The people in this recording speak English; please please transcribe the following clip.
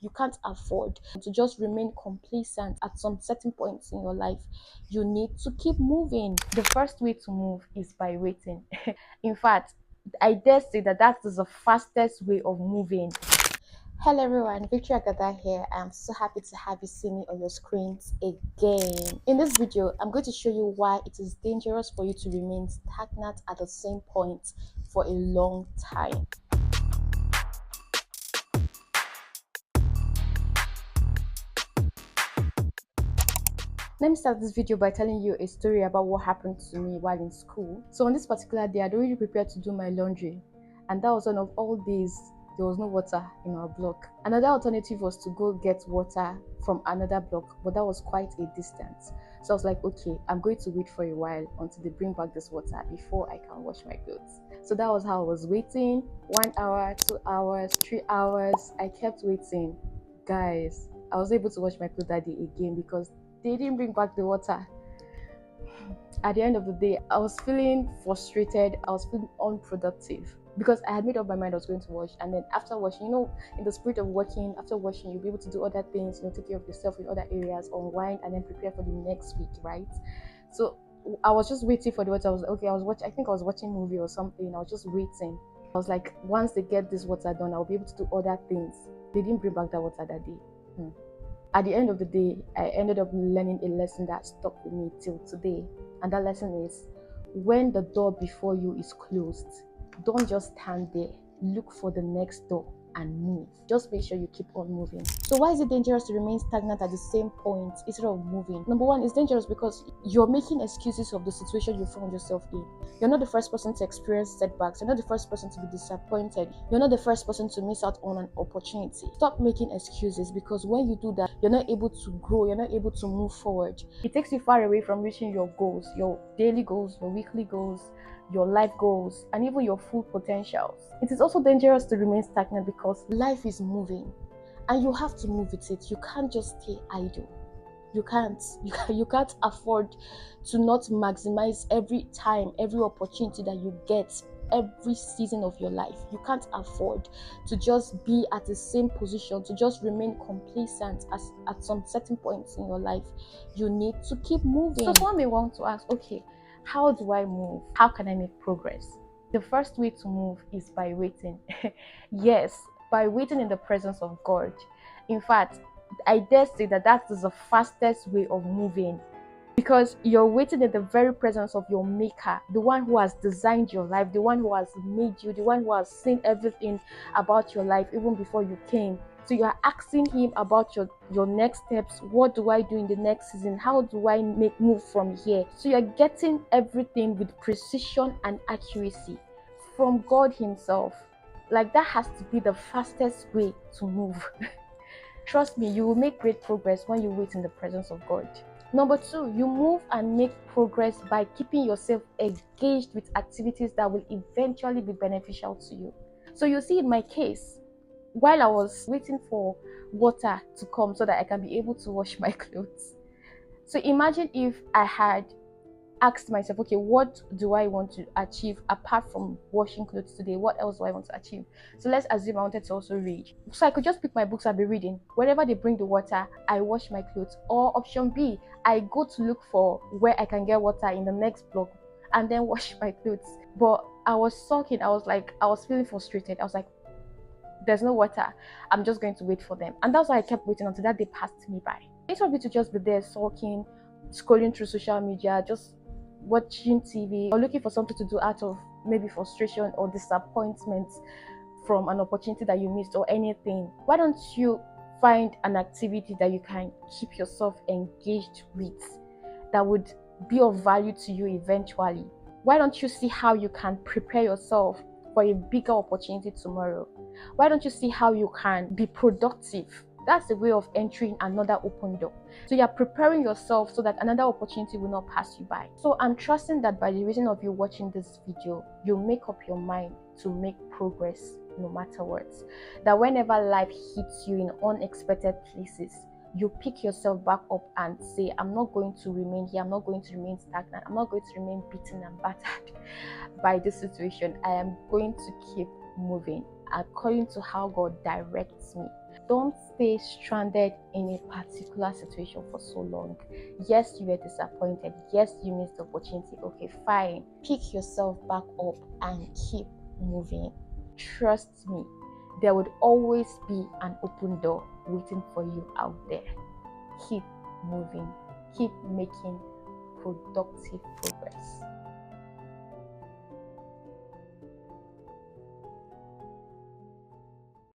You can't afford to just remain complacent at some certain points in your life. You need to keep moving. The first way to move is by waiting. In fact, I dare say that that is the fastest way of moving. Hello everyone, Victoria Agada here. I'm so happy to have you see me on your screens again. In this video, I'm going to show you why it is dangerous for you to remain stagnant at the same point for a long time. Let me start this video by telling you a story about what happened to me while in school. So on this particular day, I'd already prepared to do my laundry, and that was one of all days there was no water in our block. Another alternative was to go get water from another block, but that was quite a distance. So I was like, okay, I'm going to wait for a while until they bring back this water before I can wash my clothes. So that was how I was waiting. 1 hour, 2 hours, 3 hours. I kept waiting. Guys, I was able to wash my clothes that day again because they didn't bring back the water. At the end of the day, I was feeling frustrated. I was feeling unproductive because I had made up my mind I was going to wash. And then after washing, in the spirit of working, after washing, you'll be able to do other things, take care of yourself in other areas, unwind, and then prepare for the next week, right? So I was just waiting for the water. I was okay. I think I was watching a movie or something. I was just waiting. I was like, once they get this water done, I'll be able to do other things. They didn't bring back that water that day. At the end of the day, I ended up learning a lesson that stuck with me till today. And that lesson is, when the door before you is closed, don't just stand there. Look for the next door and move. Just make sure you keep on moving. So why is it dangerous to remain stagnant at the same point instead of moving? Number one, it's dangerous because you're making excuses of the situation you found yourself in. You're not the first person to experience setbacks. You're not the first person to be disappointed. You're not the first person to miss out on an opportunity. Stop making excuses, because when you do that, you're not able to grow. You're not able to move forward. It takes you far away from reaching your goals, your daily goals, your weekly goals, your life goals, and even your full potentials. It is also dangerous to remain stagnant because life is moving and you have to move with it. You can't just stay idle. You can't afford to not maximize every time, every opportunity that you get, every season of your life. You can't afford to just be at the same position, to just remain complacent at some certain points in your life. You need to keep moving. So someone may want to ask, okay, how do I move? How can I make progress? The first way to move is by waiting. Yes, by waiting in the presence of God. In fact, I dare say that that is the fastest way of moving, because you're waiting in the very presence of your maker, the one who has designed your life, the one who has made you, the one who has seen everything about your life even before you came. So you are asking him about your next steps. What do I do in the next season? How do I move from here? So you're getting everything with precision and accuracy from God himself. Like, that has to be the fastest way to move. Trust me, you will make great progress when you wait in the presence of God. Number two, you move and make progress by keeping yourself engaged with activities that will eventually be beneficial to you. So you see, in my case, while I was waiting for water to come so that I can be able to wash my clothes. So imagine if I had asked myself, okay, what do I want to achieve apart from washing clothes today? What else do I want to achieve? So let's assume I wanted to also read. So I could just pick my books and be reading. Whenever they bring the water, I wash my clothes. Or option B, I go to look for where I can get water in the next block and then wash my clothes. But I was sulking. I was feeling frustrated. I was like, there's no water. I'm just going to wait for them. And that's why I kept waiting until that day passed me by. Instead of me to just be there sulking, scrolling through social media, just watching TV, or looking for something to do out of maybe frustration or disappointment from an opportunity that you missed or anything, why don't you find an activity that you can keep yourself engaged with that would be of value to you eventually? Why don't you see how you can prepare yourself for a bigger opportunity tomorrow? Why don't you see how you can be productive? That's the way of entering another open door. So you're preparing yourself so that another opportunity will not pass you by. So I'm trusting that by the reason of you watching this video, you'll make up your mind to make progress no matter what. That whenever life hits you in unexpected places, you pick yourself back up and say, I'm not going to remain here. I'm not going to remain stagnant. I'm not going to remain beaten and battered by this situation. I am going to keep moving according to how God directs me. Don't stay stranded in a particular situation for so long. Yes, you were disappointed. Yes, you missed the opportunity. Okay, fine. Pick yourself back up and keep moving. Trust me, there would always be an open door waiting for you out there. Keep moving. Keep making productive progress.